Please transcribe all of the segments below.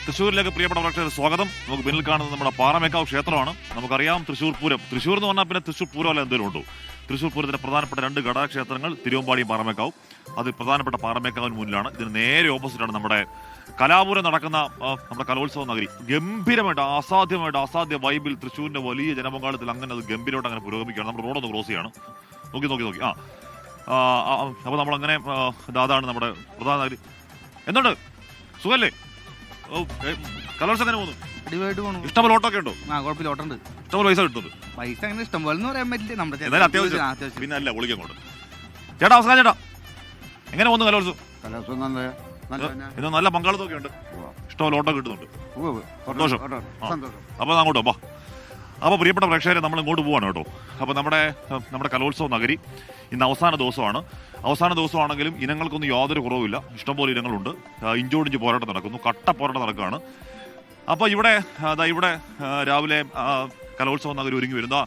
തൃശ്ശൂരിലേക്ക് പ്രിയപ്പെട്ട പ്രേക്ഷകർ സ്വാഗതം. നമുക്ക് പിന്നിൽ കാണുന്നത് നമ്മുടെ പാറമേക്കാവ് ക്ഷേത്രമാണ്. നമുക്കറിയാം തൃശ്ശൂർ പൂരം. തൃശ്ശൂർ എന്ന് പറഞ്ഞാൽ പിന്നെ തൃശ്ശൂർ പൂരം അല്ല എന്തെങ്കിലും ഉണ്ടോ? തൃശ്ശൂർ പൂരത്തിന്റെ പ്രധാനപ്പെട്ട രണ്ട് ഘടകക്ഷേത്രങ്ങൾ തിരുവമ്പാടിയും പാറമേക്കാവും. അത് പ്രധാനപ്പെട്ട പാറമേക്കാവിന് മുന്നിലാണ്. ഇതിന് നേരെ ഓപ്പോസിറ്റാണ് നമ്മുടെ കലാപൂരം നടക്കുന്ന നമ്മുടെ കലോത്സവ നഗരി. ഗംഭീരമായിട്ട് അസാധ്യ വൈബിൽ തൃശ്ശൂരിന്റെ വലിയ ജനപങ്കാളത്തിൽ അങ്ങനെ അത് ഗംഭീരമായിട്ട് അങ്ങനെ പുരോഗമിക്കുകയാണ്. നമ്മുടെ റോഡൊന്ന് ക്രോസ് ചെയ്യാണ്. നോക്കി അപ്പൊ നമ്മളങ്ങനെ അതാണ് നമ്മുടെ പ്രധാന നഗരി. എന്തുണ്ട്, സുഖല്ലേ? കലോത്സവം എങ്ങനെ പോകുന്നു? അടിപൊളിയായിട്ട് പോകുന്നു. ഇഷ്ടംപോലെ ഓട്ടോ ഒക്കെ ഉണ്ടോ? കുഴപ്പമില്ല, ഓട്ടുണ്ട്. ഇഷ്ടംപോലെ പൈസ കിട്ടുന്നത്? പൈസ അങ്ങനെ ഇഷ്ടം പോലെ പറയാൻ പറ്റില്ല. നമ്മുടെ അത്യാവശ്യം പിന്നെ അല്ല പൊളിക്കാൻ കൊണ്ട്. ചേട്ടാ അവസാനം ചേട്ടാ എങ്ങനെ പോകുന്നു കലോത്സവം? ഇന്ന് നല്ല പങ്കാളിത്തമൊക്കെ ഉണ്ട്. ഇഷ്ടംപോലെ ഓട്ടോ കിട്ടുന്നുണ്ട്. സന്തോഷം. അപ്പൊ അങ്ങോട്ടോ അപ്പൊ അപ്പോൾ പ്രിയപ്പെട്ട പ്രേക്ഷകരെ നമ്മൾ ഇങ്ങോട്ട് പോവാണ് കേട്ടോ. അപ്പോൾ നമ്മുടെ കലോത്സവ നഗരി ഇന്ന് അവസാന ദിവസമാണെങ്കിലും ഇനങ്ങൾക്കൊന്നും യാതൊരു കുറവുമില്ല. ഇഷ്ടംപോലെ ഇനങ്ങളുണ്ട്. ഇഞ്ചോടിഞ്ച് പോരാട്ടം നടക്കുന്നു, കട്ട പോരാട്ടം നടക്കുകയാണ്. അപ്പോൾ ഇവിടെ രാവിലെ കലോത്സവ നഗരി ഒരുങ്ങി വരുന്ന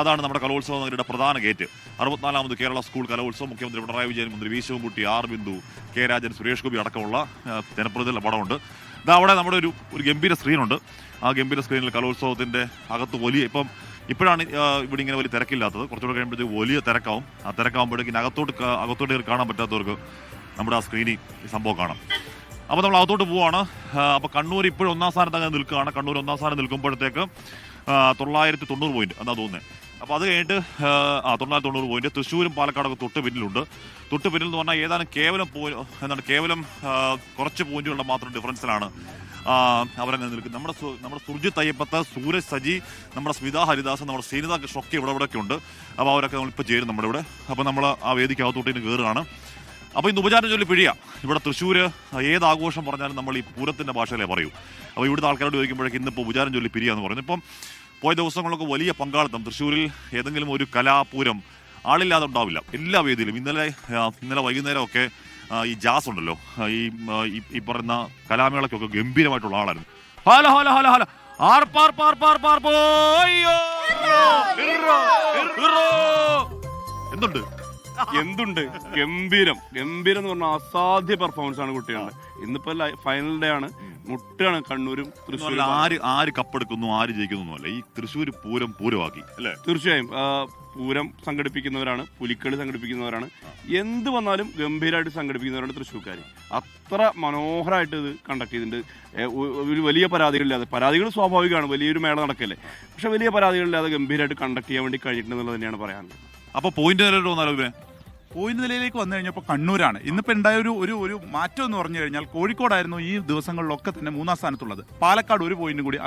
അതാണ് നമ്മുടെ കലോത്സവ നഗരിയുടെ പ്രധാന ഗേറ്റ്. 64ാമത് കേരള സ്കൂൾ കലോത്സവം. മുഖ്യമന്ത്രി പിണറായി വിജയൻ, മന്ത്രി വി ശിവൻകുട്ടി, ആർ ബിന്ദു, കെ രാജൻ, സുരേഷ് ഗോപി അടക്കമുള്ള ജനപ്രതിനിധികളുടെ പടമുണ്ട്. അവിടെ നമ്മുടെ ഒരു ഗംഭീര സ്ക്രീനുണ്ട്. ആ ഗംഭീര സ്ക്രീനിൽ കലോത്സവത്തിന്റെ അകത്ത് ഇപ്പോഴാണ് ഇവിടെ ഇങ്ങനെ വലിയ തിരക്കില്ലാത്തത്. കുറച്ചുകൂടെ കഴിയുമ്പോഴത്തേക്ക് വലിയ തിരക്കാവും. ആ തിരക്കാവുമ്പോഴേക്കും അകത്തോട്ട് കാണാൻ പറ്റാത്തവർക്ക് നമ്മുടെ ആ സ്ക്രീനിൽ ഈ സംഭവം കാണാം. അപ്പോൾ നമ്മൾ അകത്തോട്ട് പോവാണ്. അപ്പോൾ കണ്ണൂർ ഇപ്പോഴും ഒന്നാം സ്ഥാനത്ത് അങ്ങനെ നിൽക്കുകയാണ്. കണ്ണൂർ ഒന്നാം സ്ഥാനം നിൽക്കുമ്പോഴത്തേക്ക് 990 പോയിന്റ് എന്നാ തോന്നുന്നത്. അപ്പോൾ അത് കഴിഞ്ഞിട്ട് 990 പോയിന്റ്. തൃശ്ശൂരും പാലക്കാടൊക്കെ തൊട്ട് പിന്നിലുണ്ട്. തൊട്ട് പിന്നിൽ എന്ന് പറഞ്ഞാൽ ഏതാനും കേവലം കുറച്ച് പോയിന്റുകളുടെ മാത്രം ഡിഫറൻസിലാണ് അവരങ്ങനെ നിൽക്കുന്നത്. നമ്മുടെ സുർജിത്ത് അയ്യപ്പത്ത്, സൂരജ് സജി, നമ്മുടെ സ്മിത ഹരിദാസ്, നമ്മുടെ ശ്രീനിത കൃഷ്ണൊക്കെ ഇവിടെയൊക്കെ ഉണ്ട്. അപ്പോൾ അവരൊക്കെ നമ്മളിപ്പോൾ ചേരും നമ്മുടെ ഇവിടെ. അപ്പോൾ നമ്മൾ ആ വേദിക്കകത്തോട്ട് കയറുകയാണ്. അപ്പോൾ ഇന്ന് ഉപചാരം ചൊല്ലി പിഴിയാം. ഇവിടെ തൃശ്ശൂർ ഏത് ആഘോഷം പറഞ്ഞാലും നമ്മൾ ഈ പൂരത്തിന്റെ ഭാഷയിലേ പറയൂ. അപ്പോൾ ഇവിടുത്തെ ആൾക്കാരോട് ചോദിക്കുമ്പോഴേക്കും ഇന്നിപ്പോൾ ഉപചാരം ചൊല്ലി പിരിയാന്ന് പറഞ്ഞു. ഇപ്പം പോയ ദിവസങ്ങളൊക്കെ വലിയ പങ്കാളിത്തം. തൃശ്ശൂരിൽ ഏതെങ്കിലും ഒരു കലാപൂരം ആളില്ലാതെ ഉണ്ടാവില്ല എല്ലാ വേദിയിലും. ഇന്നലെ വൈകുന്നേരമൊക്കെ ഈ ജാസ് ഉണ്ടല്ലോ, ഈ പറയുന്ന കലാമേളക്കൊക്കെ ഗംഭീരമായിട്ടുള്ള ആളായിരുന്നു. എന്തുണ്ട് ഗംഭീരം എന്ന് പറഞ്ഞാൽ അസാധ്യ പെർഫോമൻസ് ആണ് കുട്ടികളുടെ. ഇന്നിപ്പോ ഫൈനൽ ഡേ ആണ്. മുട്ടാണ് കണ്ണൂരും തൃശ്ശൂരും. ആര് കപ്പെടുക്കുന്നു ആര് ജയിക്കുന്നു അല്ല, ഈ തൃശ്ശൂർ പൂരമാക്കി അല്ലേ? തീർച്ചയായും പൂരം സംഘടിപ്പിക്കുന്നവരാണ്, പുലിക്കളി സംഘടിപ്പിക്കുന്നവരാണ്, എന്ത് വന്നാലും ഗംഭീരമായിട്ട് സംഘടിപ്പിക്കുന്നവരാണ് തൃശ്ശൂർക്കാർ. അത്ര മനോഹരമായിട്ട് ഇത് കണ്ടക്ട് ചെയ്തിട്ടുണ്ട്. ഒരു വലിയ പരാതികൾ സ്വാഭാവികമാണ്, വലിയൊരു മേള നടക്കല്ലേ. പക്ഷെ വലിയ പരാതികളില്ലാതെ ഗംഭീരമായിട്ട് കണ്ടക്ട് ചെയ്യാൻ വേണ്ടി കഴിഞ്ഞിട്ടുണ്ടെന്നുള്ളത് തന്നെയാണ് പറയാനുള്ളത്. അപ്പോൾ പോയിന്റ് നിലയിലേക്ക് വന്നു കഴിഞ്ഞപ്പോൾ കണ്ണൂരാണ് ഇന്നിപ്പോൾ ഉണ്ടായ ഒരു മാറ്റം എന്ന് പറഞ്ഞു കഴിഞ്ഞാൽ. കോഴിക്കോടായിരുന്നു ഈ ദിവസങ്ങളിലൊക്കെ തന്നെ 3ാം സ്ഥാനത്തുള്ളത്. പാലക്കാട് ഒരു പോയിന്റും കൂടി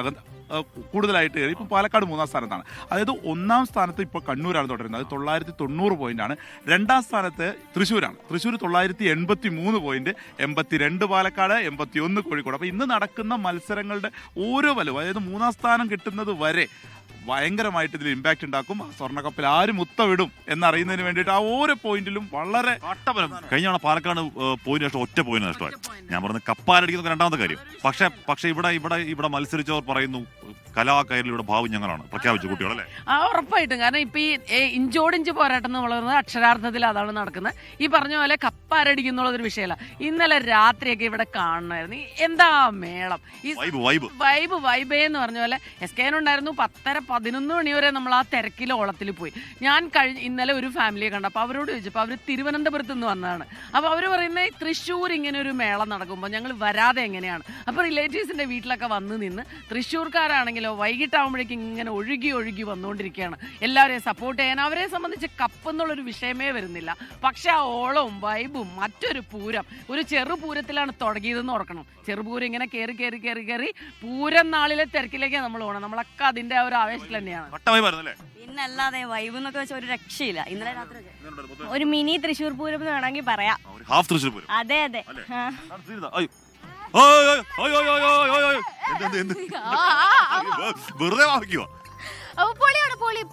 കൂടുതലായിട്ട് കയറി. ഇപ്പോൾ പാലക്കാട് 3ാം സ്ഥാനത്താണ്. അതായത് 1ാം സ്ഥാനത്ത് ഇപ്പോൾ കണ്ണൂരാണ് തുടരുന്നത്. അത് 990 പോയിന്റാണ്. 2ാം സ്ഥാനത്ത് തൃശ്ശൂരാണ്. തൃശ്ശൂർ 983 പോയിന്റ്, 82 പാലക്കാട്, 81 കോഴിക്കോട്. അപ്പോൾ ഇന്ന് നടക്കുന്ന മത്സരങ്ങളുടെ ഓരോ വലവും, അതായത് 3ാം സ്ഥാനം കിട്ടുന്നത് വരെ ഭയങ്കരമായിട്ട് ഇതിൽ ഇമ്പാക്ട് ഉണ്ടാക്കും. സ്വർണ്ണക്കപ്പിൽ ആര് മുത്തവിടും എന്നറിയുന്നതിന് വേണ്ടിയിട്ട് ആ ഓരോ പോയിന്റിലും വളരെ കഴിഞ്ഞ പാലക്കാട് പോയിന്റ് നഷ്ടം, ഒറ്റ പോയിന്റ് നഷ്ടമായി. ഞാൻ പറഞ്ഞത് കപ്പാരടിക്കുന്ന രണ്ടാമത്തെ കാര്യം. പക്ഷെ ഇവിടെ മത്സരിച്ചവർ പറയുന്നു കലാകാരികളുടെ ഭാവി ഞങ്ങളാണ് പ്രഖ്യാപിച്ചു കുട്ടികളല്ലേ? ഉറപ്പായിട്ടും. കാരണം ഇപ്പൊ ഈ ഇഞ്ചോടിഞ്ച് പോരാട്ടം എന്ന് പറയുന്നത് അക്ഷരാർത്ഥത്തിൽ അതാണ് നടക്കുന്നത്. ഈ പറഞ്ഞ പോലെ കപ്പാരടിക്കുന്നുള്ളതൊരു വിഷയമല്ല. ഇന്നലെ രാത്രിയൊക്കെ ഇവിടെ കാണണമായിരുന്നു. എന്താ മേളം, ഈ വൈബ് എന്ന് പറഞ്ഞ പോലെ. SKN ഉണ്ടായിരുന്നു. 10-11 മണി വരെ നമ്മൾ ആ തിരക്കിലെ ഓളത്തിൽ പോയി. ഞാൻ ഇന്നലെ ഒരു ഫാമിലിയെ കണ്ടു. അപ്പോൾ അവരോട് ചോദിച്ചപ്പോൾ അവർ തിരുവനന്തപുരത്ത് നിന്ന് വന്നതാണ്. അപ്പോൾ അവർ പറയുന്നത് തൃശ്ശൂർ ഇങ്ങനെ ഒരു മേളം നടക്കുമ്പോൾ ഞങ്ങൾ വരാതെ എങ്ങനെയാണ്. അപ്പോൾ റിലേറ്റീവ്സിൻ്റെ വീട്ടിലൊക്കെ വന്ന് നിന്ന് തൃശ്ശൂർക്കാരാണെങ്കിലോ വൈകിട്ടാകുമ്പോഴേക്കും ഇങ്ങനെ ഒഴുകി വന്നുകൊണ്ടിരിക്കുകയാണ്. എല്ലാവരെയും സപ്പോർട്ട് ചെയ്യാൻ അവരെ സംബന്ധിച്ച് കപ്പ് എന്നുള്ളൊരു വിഷയമേ വരുന്നില്ല. പക്ഷെ ആ ഓളവും വൈബും മറ്റൊരു പൂരം, ഒരു ചെറുപൂരത്തിലാണ് തുടങ്ങിയതെന്ന് ഓർക്കണം. ചെറുപൂരം ഇങ്ങനെ കയറി പൂരം നാളിലെ തിരക്കിലേക്കാണ് നമ്മൾ പോകണം. നമ്മളൊക്കെ അതിന്റെ ആ ഒരു ആവേശത്തിൽ തന്നെയാണ്. പിന്നല്ലാതെ വൈബ് എന്നൊക്കെ വെച്ചാൽ ഒരു രക്ഷയില്ല. ഇന്നലെ രാത്രി ഒരു മിനി തൃശ്ശൂർ പൂരം എന്ന് വേണമെങ്കിൽ പറയാം. അതെ. വെറുതെ വാങ്ങിക്കുവാ.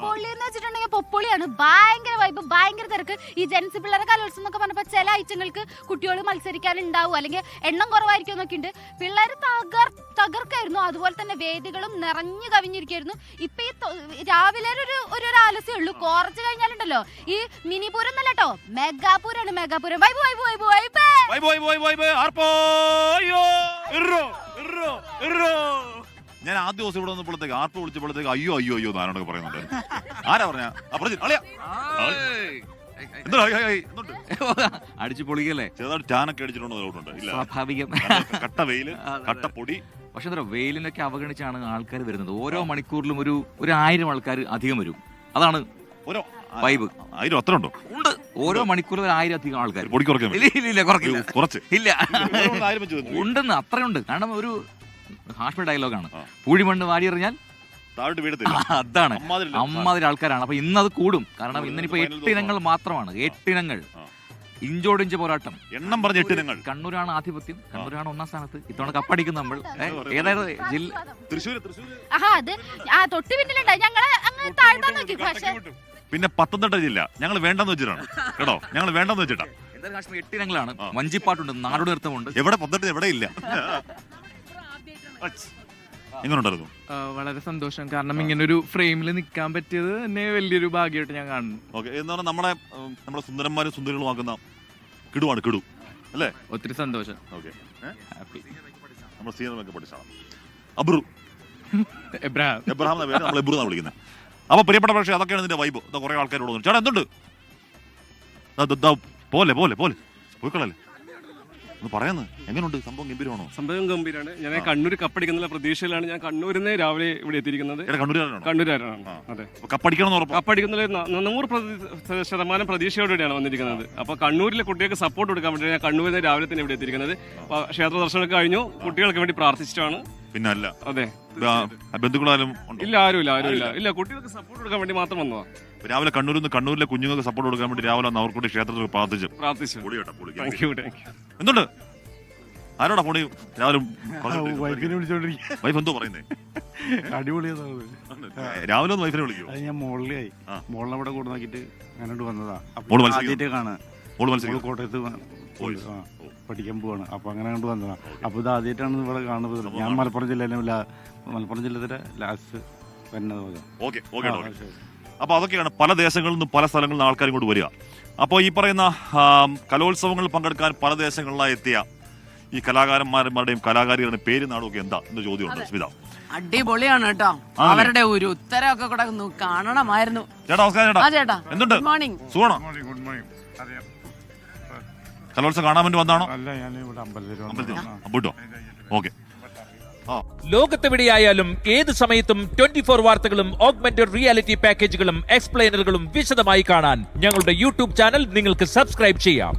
പൊളി എന്ന് വെച്ചിട്ടുണ്ടെങ്കിൽ പൊളിയാണ്. ഭയങ്കര വൈബ്, ഭയങ്കര തിരക്ക്. ഈ ജെൻസി പിള്ളേരെ കലോത്സവം എന്നൊക്കെ പറഞ്ഞപ്പോൾ ചില ഐറ്റങ്ങൾക്ക് കുട്ടികൾ മത്സരിക്കാനുണ്ടാവും, അല്ലെങ്കിൽ എണ്ണം കുറവായിരിക്കും എന്നൊക്കെ ഉണ്ട്. പിള്ളേർ തകർക്കായിരുന്നു. അതുപോലെ തന്നെ വേദികളും നിറഞ്ഞു കവിഞ്ഞിരിക്കായിരുന്നു. ഇപ്പൊ ഈ രാവിലെ ഒരു ആലസ്യമേ ഉള്ളൂ. കുറച്ച് കഴിഞ്ഞാലുണ്ടല്ലോ ഈ മിനി പൂരം എന്നല്ല കേട്ടോ, മെഗാപൂരാണ്. മെഗാപൂരം വൈബ്. ഞാൻ ആദ്യ ദിവസം ഇവിടെ വന്നപ്പോഴത്തേക്ക് ആർപ്പ് വിളിച്ചപ്പോഴത്തേക്ക് അയ്യോ അയ്യോ അയ്യോ നാരായണൊക്കെ പറയുന്നുണ്ട്. ആരാ പറഞ്ഞ അടിച്ചു പൊളിക്കല്ലേ? ചെറുതായിട്ട് ടാനൊക്കെ അടിച്ചിട്ടുണ്ടോ? ഇല്ല, സ്വാഭാവികം. കട്ട വെയില്, കട്ട പൊടി. പക്ഷെ എന്താ വെയിലിനൊക്കെ അവഗണിച്ചാണ് ആൾക്കാർ വരുന്നത്. ഓരോ മണിക്കൂറിലും ഒരു 1000 ആൾക്കാർ അധികം വരും. അതാണ് ഓരോ വൈബ്. 1000 അത്ര ഉണ്ടോ? ഉണ്ട്. ഓരോ മണിക്കൂറിൽ 1000 അധികം ആൾക്കാർ. പൊടി കുറയ്ക്കാൻ ഇല്ല, കുറക്കില്ല. കുറച്ച് ഇല്ല, ഉണ്ടെന്ന് അത്രയുണ്ട്. കാരണം ഒരു ഹാഷ്മി ഡയലോഗാണ്, പൂഴിമണ്ണ് വാരിയെറിഞ്ഞാൽ താഴോട്ട് വീഴത്തില്ല. അതാണ് അമ്മാതിരി ആൾക്കാരാണ്. അപ്പൊ ഇന്നത് കൂടും. കാരണം ഇന്നിപ്പോ 8 ഇനങ്ങൾ മാത്രമാണ്. 8 ഇനങ്ങൾ, ഇഞ്ചോടിഞ്ച് പോരാട്ടം. എണ്ണം പറഞ്ഞ 8 ഇനങ്ങൾ. കണ്ണൂരാണ് ആധിപത്യം, കണ്ണൂരാണ് 1ാം സ്ഥാനത്ത്. ഇത്തവണ കപ്പടിക്കും നമ്മൾ. ഏതായത് ജില്ല തൃശ്ശൂർ. അത് തൊട്ട് പിന്നിലുണ്ടായി, ഞങ്ങളെ അങ്ങനെ താഴ്ത്താൻ നോക്കി. പക്ഷെ പിന്നെ പത്തനംതിട്ട ജില്ല ഞങ്ങൾ വേണ്ടെന്ന് വെച്ചിട്ടാണ് കേട്ടോ. ഞങ്ങൾ വേണ്ടെന്ന് വെച്ചിട്ടാ. എന്തായാലും കാശ്മീർ 8 ഇനങ്ങളാണ്. വഞ്ചിപ്പാട്ടുണ്ട്, നാടോടി നൃത്തമുണ്ട്. എവിടെ പത്തനംതിട്ട എവിടെ ഇല്ല. എങ്ങനെയുണ്ടായിരുന്നു? വളരെ സന്തോഷം. കാരണം ഇങ്ങനെ ഒരു ഫ്രെയിമിൽ നിൽക്കാൻ പറ്റിയത് തന്നെ വലിയൊരു ഭാഗ്യമായിട്ട് ഞാൻ കാണുന്നു. ഓക്കെ, എന്ന് പറഞ്ഞാൽ നമ്മളെ സുന്ദരന്മാരും സുന്ദരികളുമാക്കുന്ന കിടുവാണ് കിടു അല്ലേ? ഒത്തിരി സന്തോഷം. Okay, happy. നമ്മൾ സീനിയറൊക്കെ പഠിച്ചാണ്. അബ്രു എബ്രഹാം എബ്രഹാം എന്ന പേര് നമ്മൾ എബ്രു എന്നാണ് വിളിക്കുന്നത്. അപ്പൊ പ്രിയപ്പെട്ട പക്ഷേ അതൊക്കെയാണ് ഇതിന്റെ വൈബ്. കുറെ ആൾക്കാരോട് ചേട്ടാ എന്തുണ്ട് പോലെ പോലെ പോലെ പോയിക്കളല്ലേ ഒന്ന് പറയുന്നത്. എങ്ങനെയുണ്ട് സംഭവം? ഗംഭീരമാണോ? സംഭവം ഗംഭീരമാണ്. ഞാൻ കണ്ണൂർ കപ്പടിക്കുന്ന പ്രതീക്ഷയിലാണ് ഞാൻ കണ്ണൂരിൽ നിന്ന് രാവിലെ ഇവിടെ എത്തിയിരിക്കുന്നത്. കണ്ണൂരാണ്. അതെ, കപ്പടിക്കണം കപ്പടിക്കുന്നതിൽ 100% പ്രതീക്ഷയോടെയാണ് വന്നിരിക്കുന്നത്. അപ്പൊ കണ്ണൂരിലെ കുട്ടികൾക്ക് സപ്പോർട്ട് കൊടുക്കാൻ വേണ്ടി ഞാൻ കണ്ണൂരിൽ നിന്ന് രാവിലെ തന്നെ ഇവിടെ എത്തിയിരിക്കുന്നത്. ക്ഷേത്ര ദർശനമൊക്കെ കഴിഞ്ഞു, കുട്ടികൾക്ക് വേണ്ടി പ്രാർത്ഥിച്ചിട്ടാണ്. പിന്നെ അല്ല, അതെ, ബന്ധുക്കളാലും ഇല്ല, ആരുമില്ല, കുട്ടികൾക്ക് സപ്പോർട്ട് കൊടുക്കാൻ വേണ്ടി മാത്രം വന്നതാ. രാവിലെ കണ്ണൂരിലെ കുഞ്ഞുങ്ങൾക്ക് സപ്പോർട്ട് കൊടുക്കാൻ വേണ്ടി രാവിലെ അവർക്കൂടി ക്ഷേത്രത്തിൽ പ്രാർത്ഥിച്ചു. എന്തുണ്ട്? ആരോടാ ഫോണി രാവിലെ? വൈഫ് എന്തോ പറയുന്നേ? അടിപൊളിയാണ്. രാവിലെ ഒന്ന് വൈഫിനെ വിളിക്കൂ. ഞാൻ മോളിലായി മോളിനവിടെ കൂടെ നോക്കിട്ട് അങ്ങോട്ട് വന്നതാ. ആദ്യമായിട്ട് കാണാൻ കോട്ടയത്ത് പഠിക്കാൻ പോവാണ്. അപ്പൊ അങ്ങനെ അങ്ങോട്ട് വന്നതാ. അപ്പൊ ഇത് ആദ്യമായിട്ടാണ് ഇവിടെ കാണുന്നത്. ഞാൻ മലപ്പുറം ജില്ലയിലെ ലാസ്റ്റ് വരുന്നത്. ഓക്കെ. അപ്പൊ അതൊക്കെയാണ് പല ദേശങ്ങളിൽ നിന്നും പല സ്ഥലങ്ങളിൽ നിന്ന് ആൾക്കാർ ഇങ്ങോട്ട് വരിക. അപ്പോൾ ഈ പറയുന്ന കലോത്സവങ്ങളിൽ പങ്കെടുക്കാൻ പല ദേശങ്ങളിലായി എത്തിയ ഈ കലാകാരന്മാരുടെയും കലാകാരികളുടെ പേര് നാടൊക്കെ എന്താ എന്ന ചോദ്യമുണ്ട്. സ്മിത, അടിപൊളിയാണ് കേട്ടോ. അവരുടെ ഒരു ഉത്തരവൊക്കെ കൂടെ കാണണമായിരുന്നു. ചേട്ടാ നമസ്കാരം. ചേട്ടാ എന്തുണ്ട്? Good morning. സുഖമാണോ? Good morning. കലോത്സവം കാണാൻ വേണ്ടി വന്നാണോ? അല്ല, ഞാൻ ഇവിടെ അമ്പലത്തിൽ. അമ്പൂട്ടോ. ഓക്കെ. ലോകത്തെവിടെയായാലും ഏത് സമയത്തും 24 വാർത്തകളും ഓഗ്മെന്റഡ് റിയാലിറ്റി പാക്കേജുകളും എക്സ്പ്ലെയിനറുകളും വിശദമായി കാണാൻ ഞങ്ങളുടെ യൂട്യൂബ് ചാനൽ നിങ്ങൾക്ക് സബ്സ്ക്രൈബ് ചെയ്യാം.